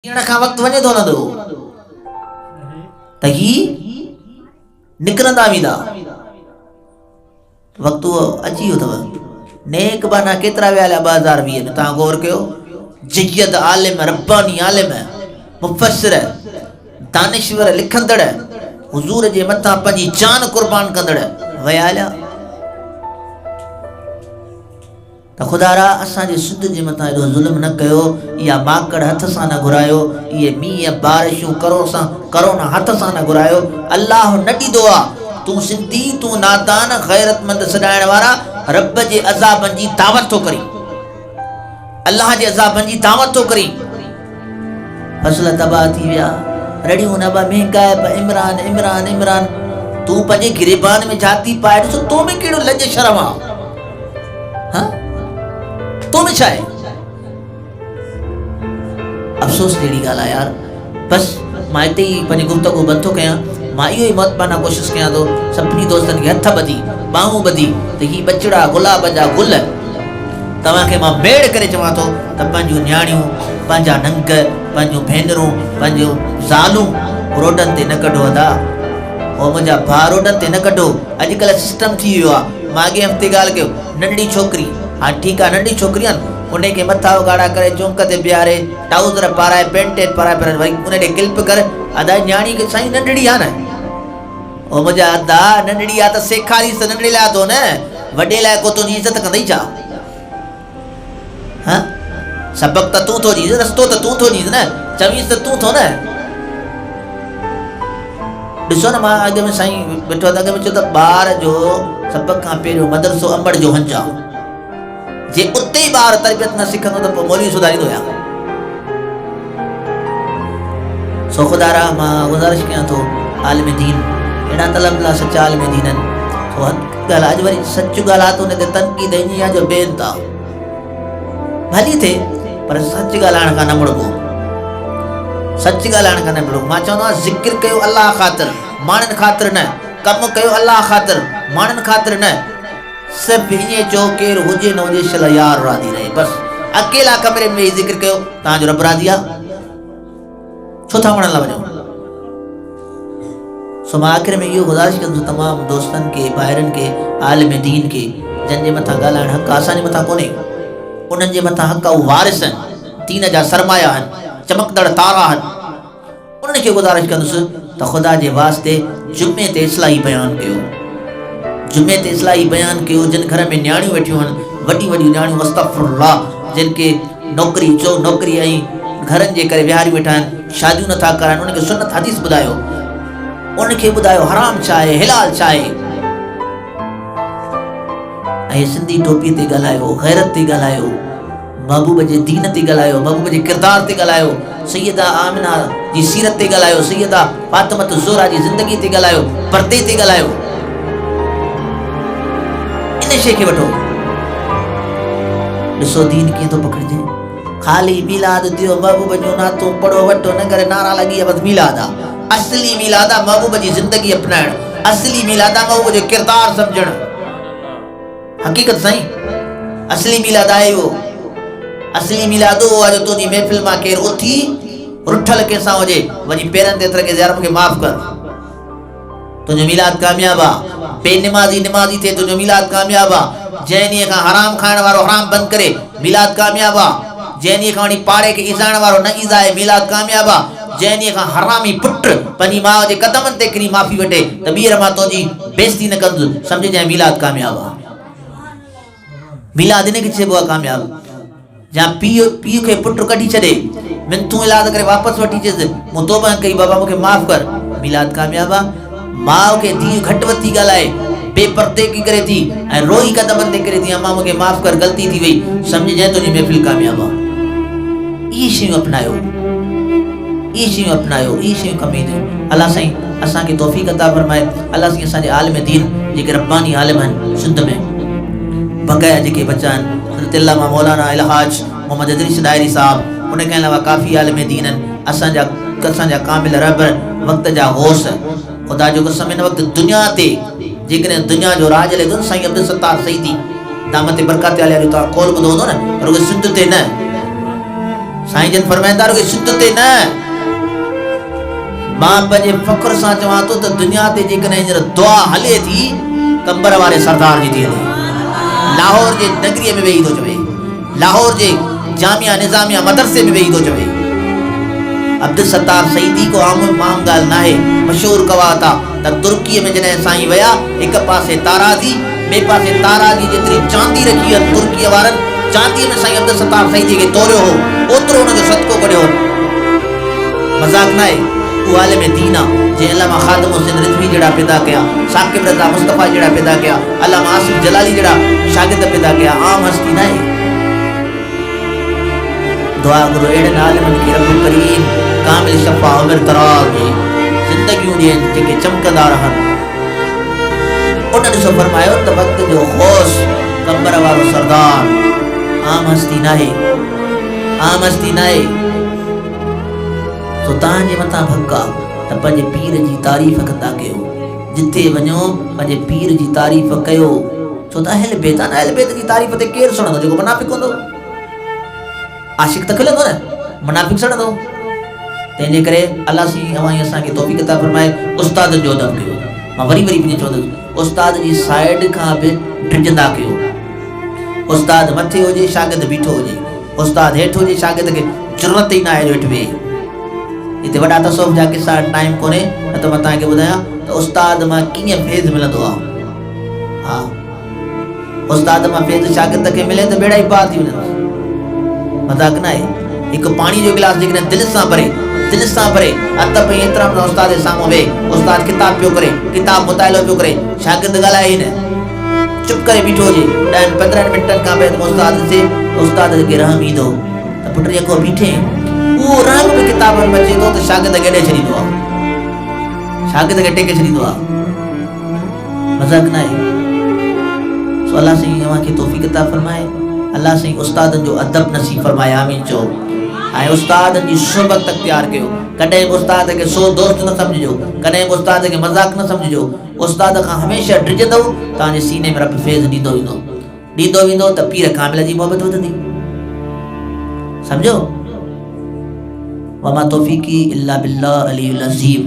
खां वक़्तु वञे थो नंढो त ही निकिरंदा वेंदा वक़्तु अची वियो अथव। नेक बाना केतिरा विया हलिया 2020 में तव्हां गौर कयो। जय्यद आलिम रब्बानी आलिम मुफ़स्सिर दानिश्वर लिखंदड़ हुज़ूर जे मथां पंहिंजी जान कुर्बान कंदड़ विया हलिया। त खुदारा असांजे सिंध जे मथां एॾो ज़ुल्म न कयो। इहा माकड़ हथ सां न घुरायो, इहे मींहं बारिशूं करोना हथ सां न घुरायो। अल्लाह न ॾींदो आहे। तूं सिंधी, तूं नादान ग़ैरतमंद सॾाइण वारा रब जे अज़ाबनि जी दावत थो करी, अल्लाह जे अज़ाबनि जी दावत थो करी। फसल तबाह थी विया, रड़ियूं न बा महंगाई बा इमरान इमरान इमरान। तूं पंहिंजे गिरेबान में जाती पाए ॾिसो, तो में कहिड़ो लज शर्म आहे? हाँ तो में छा आहे? अफ़सोस जहिड़ी ॻाल्हि आहे यार। बसि मां हिते ई पंहिंजी गुफ़्तगू बंदि थो कयां। मां इहो ई मुतमाना कोशिशि कयां थो सभिनी दोस्तनि खे हथ ॿधी ॿाहूं ॿधी त ही बचड़ा गुलाब जा गुल तव्हांखे मां मेड़ करे चवां थो त पंहिंजूं न्याणियूं, पंहिंजा नंग, पंहिंजूं भेनरूं, पंहिंजूं ज़ालूं रोडनि ते न कढो अदा। ओ मुंहिंजा भाउ रोडनि ते न कढो। अॼुकल्ह सिस्टम थी वियो आहे। मां अॻे हफ़्ते ॻाल्हि कयो, नंढड़ी छोकिरी, हा ठीकु आहे नंढी छोकिरी आहे न, उनखे मथा उघाड़ा करे चौंक ते बीहारे ट्राउज़र पाराए पेंट पाराए पर वरी उन ॾे क्लिप कर अदा। न्याणी खे साईं नंढड़ी आहे न, ओ मुंहिंजा अदा नंढड़ी आहे त सेखारीस त नंढड़े लाइ थो न, वॾे लाइ को तुंहिंजी इज़त कंदई छा? हाँ सबक़ त तूं थो ॾींदे, रस्तो त तूं थो ॾींदे न, चवीस त तूं थो न। ॾिसो न, मां अॻे में साईं ॿिठो त अॻे में चयो त ॿार जो सभ खां पहिरियों मदरसो अंबड़ जो हंज आहे। जे उते ई ॿार तरबियत न सिखंदो त पोइ मौलवी सुधारींदो या? सो खुदारा मां गुज़ारिश कयां थो आलिम दीन अहिड़ा तलब ला सचा आलिम दीन आहिनि। सो ॻाल्हि अॼु वरी सच ॻाल्हि आहे त उन ते तनक़ीद ईअं आहे जो बेन था भली थिए, पर सच ॻाल्हाइण खां न मुड़बो, सच ॻाल्हाइण खां न मुड़बो। मां चवंदो आहियां ज़िक्र कयो अल्लाह ख़ातिर, माण्हुनि ख़ातिर न। कमु कयो अल्लाह ख़ातिर, माण्हुनि ख़ातिर न। सिर्फ़ु ईअं चओ केरु हुजे न हुजे शल यार राज़ी रहे। बसि अकेला कमरे में ई ज़िक्र कयो, तव्हांजो रब राज़ी आहे। छो था वणण लाइ वञो? सो मां आख़िर में इहो गुज़ारिश कंदुसि तमामु दोस्तनि खे, ॿाहिरनि खे, आलिम दीन खे, जंहिंजे मथां ॻाल्हाइण हक़ असांजे मथां कोन्हे, उन्हनि जे मथां हक़ उहे वारिस आहिनि, दीन जा सरमाया आहिनि, चमकदड़ तारा आहिनि। उन्हनि खे गुज़ारिश कंदुसि त ख़ुदा जे वास्ते जुमे ते इस्लाही बयानु कयो, जुमे ते इस्लाही बयानु कयो। जिन घर में न्याणियूं वेठियूं आहिनि, वॾियूं वॾियूं न्याणियूं अस्तग़फिरुल्लाह, जिन खे नौकिरी चो नौकिरी ऐं घरनि जे करे विहारी वेठा आहिनि, शादियूं नथा कराइनि, उनखे सुन्नत हदीस ॿुधायो, उनखे ॿुधायो हराम छा आहे, हिलाल छा आहे। ऐं सिंधी टोपीअ ते ॻाल्हायो, ग़ैरत ते ॻाल्हायो, महबूब जे दीन ते ॻाल्हायो, महबूब जे किरदार ते ॻाल्हायो, सैयदा आमिना जी सीरत ते ॻाल्हायो, सैयदा फातिमत ज़ोहरा जी ज़िंदगी ते ॻाल्हायो, पर्दे ते ॻाल्हायो। इन शइ खे वठो, ॾिसो दीन कीअं थो पकड़िजे। ख़ाली मिलाद दियो, महबूब जो नातो पढ़ो वठो, न करे नारा लॻी बसि मिलाद आहे। असली मिलाद आहे महबूब जी ज़िंदगी अपनाइण, असली मिलाद आहे महबूब जो किरदार सम्झण। हक़ीक़त साईं असली मिलाद आहे इहो। असली मिलाद उहो आहे जो तुंहिंजी महफ़िल मां केरु उथी रुठल कंहिंसां हुजे, वञी पेरनि ते एतिरे खे ज़ार मूंखे माफ़ कर, तुंहिंजो मिलाद कामयाबु आहे। बेनिमाज़ी निमाज़ी थिए, तुंहिंजो मिलाद कामयाबु आहे। जंहिं ॾींहं खां हराम खाइण वारो हराम बंदि करे, मिलाद कामयाबु आहे। जंहिं ॾींहं खां वञी पाड़े खे ईज़ाइण वारो न ईज़ाए, मिलाद कामयाबु आहे। जंहिं ॾींहं खां हरामी पुट पंहिंजी माउ जे क़दमनि ते किरी माफ़ी वठे त ॿीहर मां तुंहिंजी बेइज़ती न कंदुसि, सम्झजांइ मिलाद कामयाबु आहे। मिलाद इन खे चइबो आहे कामयाबु। या पीउ खे पुट कढी छॾे, मिंथूं इलाज करे वापसि वठी अचेसि, मूं तौबा कई बाबा मूंखे माफ़ कर, मिलाद कामयाबु आहे। माउ खे धीउ घटि वधि थी ॻाल्हाए, बेपर्दे की करे थी ऐं रोई क़दमनि ते करे थी, अम्मा मूंखे माफ़ कर, ग़लती थी वई, सम्झजांइ तुंहिंजी महफ़िल कामयाबु आहे। इहे शयूं अपनायो, इहे शयूं अपनायो, इहे शयूं कमी ॾियो। अलाह साईं असांखे तौफ़ीक़ अता फरमाए। अलाह साईं असांजे आलिम दीन जेके रब्बानी आलिम आहिनि सिंध में, बक़ाया जेके बचा आहिनि, हज़रत अल्लामा मौलाना अलहाज मोहम्मद इदरीस डायरी साहब, उनखे अलावा काफ़ी आलिम दीन आहिनि। असांजा कामिल रब, वक़्त जा गौस, ख़ुदा जो कसम हिन वक़्तु दुनिया ते जेकॾहिं दुनिया जो राज हले थो न, साईं अब्दुल सत्तार सईदी दामत बरक़त आलिया जो तव्हां कौल ॿुधो हूंदो न, रुॻो सिंध ते न, साईं जन फरमाईंदा कि शिद्दत न मां पंहिंजे फ़ख्र सां चवां थो त दुनिया ते जेकॾहिं हींअर दुआ हले थी कंबर वारे सरदार जी थी हले। लाहौर जे नगरीअ में वेही थो चवे, लाहौर जे जामिया निज़ामिया मदरसे में वेही थो चवे। अब्दुल सत्तार सईदी को आम ॻाल्हि नाहे, मशहूर कवा था त तुर्कीअ में जॾहिं साईं विया हिक पासे ताराज़ी ॿिए पासे ताराज़ी जेतिरी चांदी रखी आहे तुर्कीअ वारनि, चांदीअ में साईं अब्दुल सत्तार सईदी खे तोरियो हो, ओतिरो हुनजो सदको कढियो। मज़ाक नाहे, उहो आलिम दीन आहे जंहिं अल्लामा ख़ादिम हुसैन रिज़वी जहिड़ा पैदा कया, साकिब रज़ा मुस्तफ़ा जहिड़ा पैदा कया, अल्लामा आसिफ जलाली जहिड़ा शागिर्द पैदा कया, आम हस्ती नाहे। दुआ करो अहिड़े आलिमनि खे रब करीम कामिल शफ़ा उमिरि दराज़ ॾे, ज़िंदगियूं ॾियनि जेके चमकंदा रहनि। उन ॾिसो फरमायो त वक़्त जो ख़ौस कंबर वारो सरदार आम हस्ती नाहे, आम हस्ती नाहे। तो तव्हांजे मथां हक़ आहे त पंहिंजे पीर जी तारीफ़ कंदा कयो, जिथे वञो पंहिंजे पीर जी तारीफ़ कयो। छो त अहल बैत आहे न, अहल बैत जी तारीफ़ ते केरु सुणंदो? जेको मुनाफ़िक़ हूंदो। आशिक़ त खिलंदो न, मुनाफ़िक़ सड़ंदो। तंहिंजे करे अल्लाह सी अवां असांखे तौफ़ीक़ अता फरमाए उस्ताद जो अदब कयो। मां वरी वरी बि चवंदुसि उस्ताद जी साइड खां बि डिॼंदा कयो। उस्ताद मथे हुजे शागिर्द बीठो हुजे, उस्ताद हेठि हुजे शागिर्द खे ज़रूरत ई न आहे जो हेठि वेहे। हिते वॾा तसव्वुफ़ जा किसा टाइम कोन्हे, न त मां तव्हांखे ॿुधायां त उस्ताद मां कीअं फैज़ मिलंदो आहे। हा, उस्ताद मां फैज़ शागिर्द खे मिले त बेड़ा ई पार थी वञनि। मज़ाक न आहे। हिकु पाणी जो गिलास जेकॾहिं दिलि सां भरे अदब ऐं एतिराम सां उस्ताद जे साम्हूं वेहे, उस्ताद किताब पियो करे, किताब मुताइलो पियो करे, शागिर्द ॻाल्हाए ई न, चुप करे बीठो हुजे, 10-15 मिंटनि खां पहिरियों उस्ताद ॾिसे, उस्ताद खे रहम ईंदो त पुट जेको बीठे उहो रहम बि किताबनि में अचे थो त शागिर्द खे ॾेई छॾींदो आहे, शागिर्द खे टेके छॾींदो आहे। मज़ाक न आहे। सो अल्लाह साईं अव्हांखे तौफ़ीक़ अता फरमाए, अल्लाह साईं उस्तादनि जो अदब नसीब फरमाए। आमीन चओ। ऐं उस्तादनि जी सोबत अख़्तियार कयो। कॾहिं बि उस्ताद खे सो दोस्त न सम्झिजो, कॾहिं बि उस्ताद खे मज़ाक न सम्झिजो। उस्ताद खां हमेशह डिॼंदव, तव्हांजे सीने में रब फैज़ ॾींदो वेंदो त पीर कामिल जी मोहबत वधंदी। सम्झो। वमा तौफ़ीक़ी इल्ला बिल्लाह अलियुल अज़ीम।